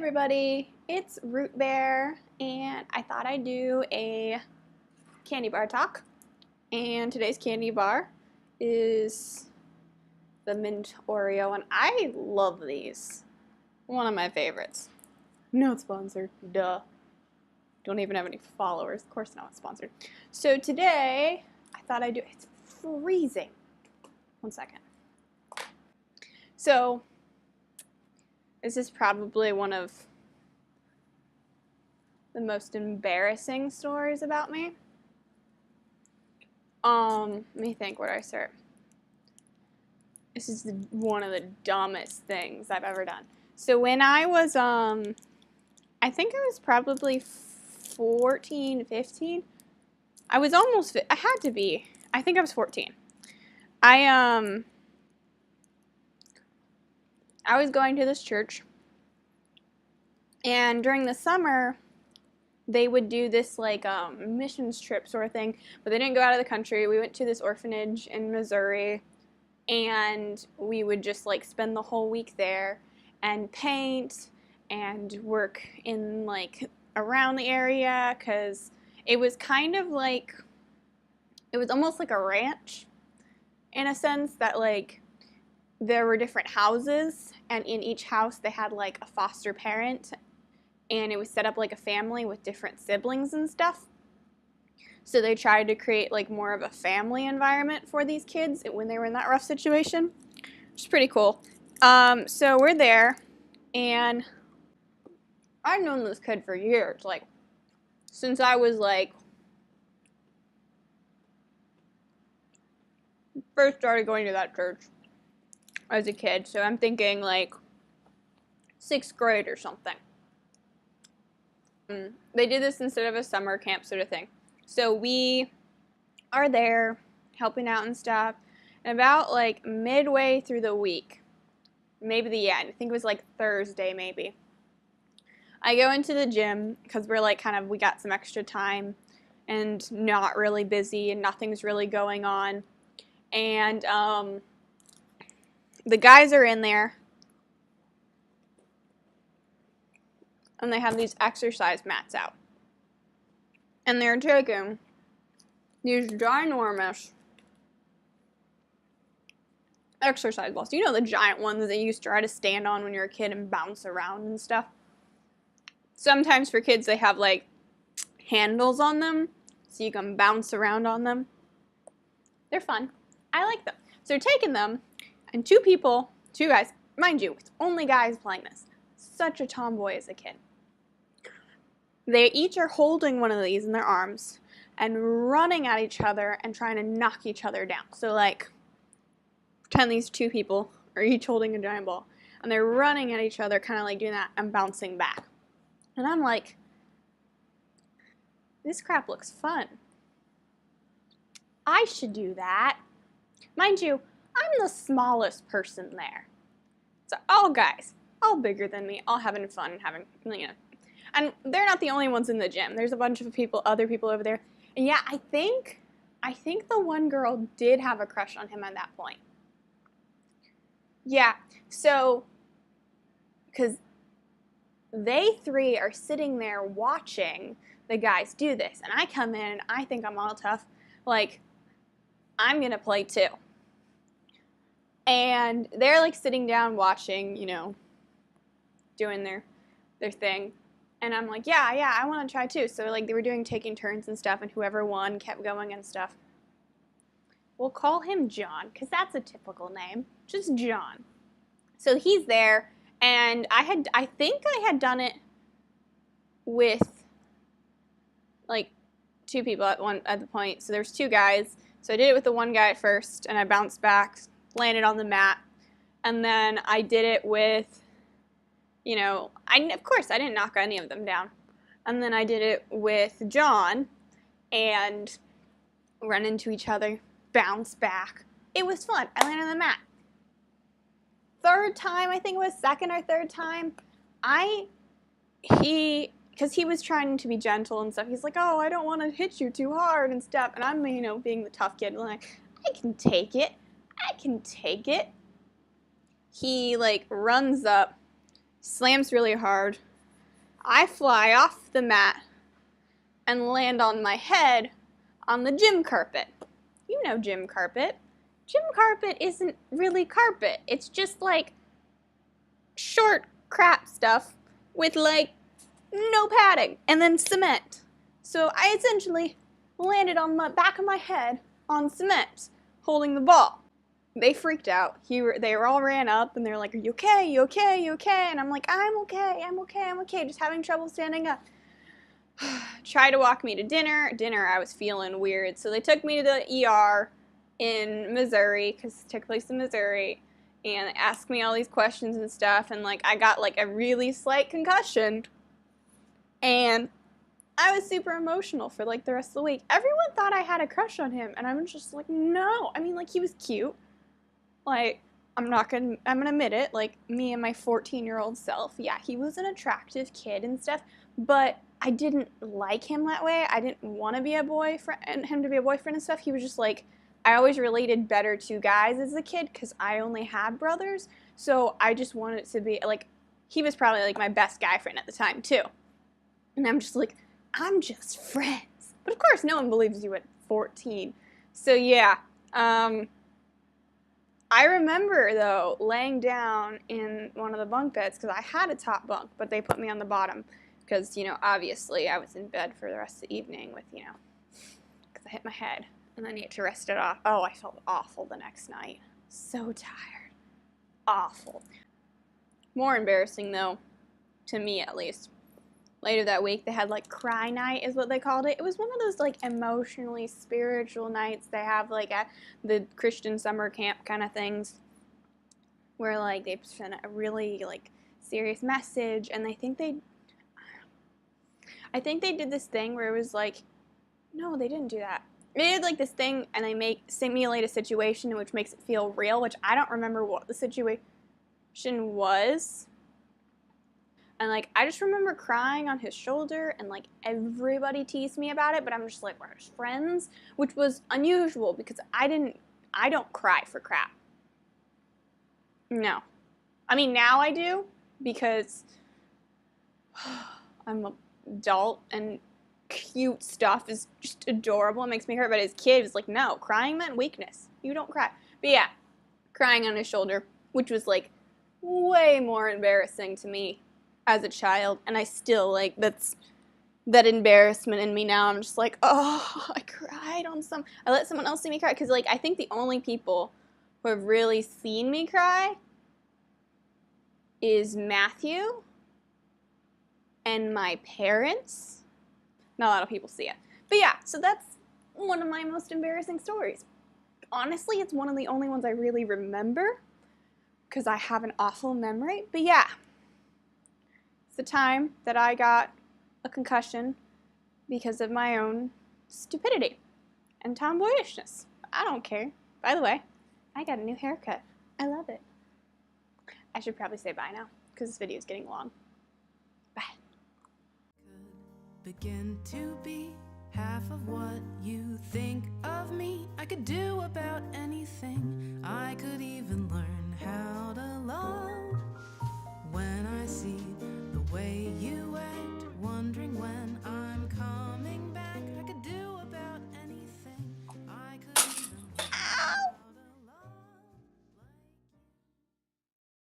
everybody, it's Root Bear, and I thought I'd do a candy bar talk. And today's candy bar is the mint Oreo, and I love these. One of my favorites. Not sponsored, duh. Don't even have any followers, of course not sponsored. So today, I thought I'd do, it's freezing. 1 second. So, this is probably one of the most embarrassing stories about me. Let me think, where do I start? This is one of the dumbest things I've ever done. So when I was, I think I was probably 14, 15. I was almost, I had to be, I think I was 14. I was going to this church, and during the summer, they would do this like missions trip sort of thing, but they didn't go out of the country. We went to this orphanage in Missouri, and we would just like spend the whole week there and paint and work in like around the area, because it was kind of like, it was almost like a ranch in a sense that like there were different houses, and in each house they had like a foster parent, and it was set up like a family with different siblings and stuff. So they tried to create like more of a family environment for these kids when they were in that rough situation, which is pretty cool. So we're there, and I've known this kid for years, like since I was like first started going to that church as a kid. So I'm thinking like 6th grade or something. They did this instead of a summer camp sort of thing. So we are there helping out and stuff. And about like midway through the week, maybe the end, I think it was like Thursday maybe, I go into the gym because we're like kind of, we got some extra time and not really busy and nothing's really going on. And the guys are in there, and they have these exercise mats out. And they're taking these ginormous exercise balls. You know, the giant ones that you used to try to stand on when you're a kid and bounce around and stuff? Sometimes for kids they have like handles on them so you can bounce around on them. They're fun. I like them. So they're taking them, and two guys, mind you, it's only guys playing this. Such a tomboy as a kid. They each are holding one of these in their arms and running at each other and trying to knock each other down. So like, pretend these two people are each holding a giant ball, and they're running at each other, kind of like doing that and bouncing back. And I'm like, this crap looks fun. I should do that. Mind you, I'm the smallest person there. So all guys, all bigger than me, all having fun and having, you know. And they're not the only ones in the gym. There's a bunch of other people over there. And yeah, I think the one girl did have a crush on him at that point. Yeah, so, because they three are sitting there watching the guys do this. And I come in and I think I'm all tough. Like, I'm going to play too. And they're like sitting down watching, you know, doing their thing. And I'm like, yeah, I want to try too. So like they were taking turns and stuff, and whoever won kept going and stuff. We'll call him John, because that's a typical name. Just John. So he's there, and I think I had done it with like 2 people at the point. So there's 2 guys. So I did it with the one guy at first, and I bounced back, landed on the mat, and then I did it with, you know, of course I didn't knock any of them down. And then I did it with John, and run into each other, bounce back. It was fun. I landed on the mat. 3rd time, I think it was 2nd or 3rd time, because he was trying to be gentle and stuff. He's like, oh, I don't want to hit you too hard and stuff. And I'm, you know, being the tough kid, like, I can take it. I can take it. He, like, runs up, slams really hard, I fly off the mat and land on my head on the gym carpet. You know gym carpet. Gym carpet isn't really carpet. It's just like short crap stuff with like no padding and then cement. So I essentially landed on the back of my head on cement holding the ball. They freaked out. They all ran up and they're like, "Are you okay? You okay? You okay?" And I'm like, I'm okay, just having trouble standing up. Tried to walk me to dinner. I was feeling weird. So they took me to the ER in Missouri, because it took place in Missouri, and they asked me all these questions and stuff, and like I got like a really slight concussion, and I was super emotional for like the rest of the week. Everyone thought I had a crush on him, and I'm just like, no. I mean, like, he was cute. Like, I'm gonna admit it, like, me and my 14-year-old self, yeah, he was an attractive kid and stuff, but I didn't like him that way. I didn't want to be a boyfriend, and him to be a boyfriend and stuff. He was just like, I always related better to guys as a kid because I only had brothers, so I just wanted it to be, like, he was probably, like, my best guy friend at the time, too. And I'm just like, I'm just friends. But of course, no one believes you at 14. So yeah, I remember, though, laying down in one of the bunk beds, because I had a top bunk, but they put me on the bottom, because, you know, obviously I was in bed for the rest of the evening with, you know, because I hit my head, and I needed to rest it off. Oh, I felt awful the next night. So tired. Awful. More embarrassing, though, to me at least. Later that week, they had, like, cry night is what they called it. It was one of those, like, emotionally spiritual nights they have, like, at the Christian summer camp kind of things, where, like, they sent a really, like, serious message, and I think they did this thing where it was, like, no, they didn't do that. They did, like, this thing, and they simulate a situation which makes it feel real, which I don't remember what the situation was. And, like, I just remember crying on his shoulder, and, like, everybody teased me about it, but I'm just like, we're just friends, which was unusual because I don't cry for crap. No. I mean, now I do because I'm an adult and cute stuff is just adorable. It makes me hurt, but as a kid, it was like, no, crying meant weakness. You don't cry. But yeah, crying on his shoulder, which was, like, way more embarrassing to me as a child, and I still, like, that embarrassment in me now. I'm just like, oh, I cried on I let someone else see me cry, because, like, I think the only people who have really seen me cry is Matthew and my parents. Not a lot of people see it. But yeah, so that's one of my most embarrassing stories. Honestly, it's one of the only ones I really remember, because I have an awful memory. But yeah, it's the time that I got a concussion because of my own stupidity and tomboyishness. I don't care. By the way, I got a new haircut. I love it. I should probably say bye now, because this video is getting long. Bye. Begin to be half of what you think of me. I could do about anything. I could even learn how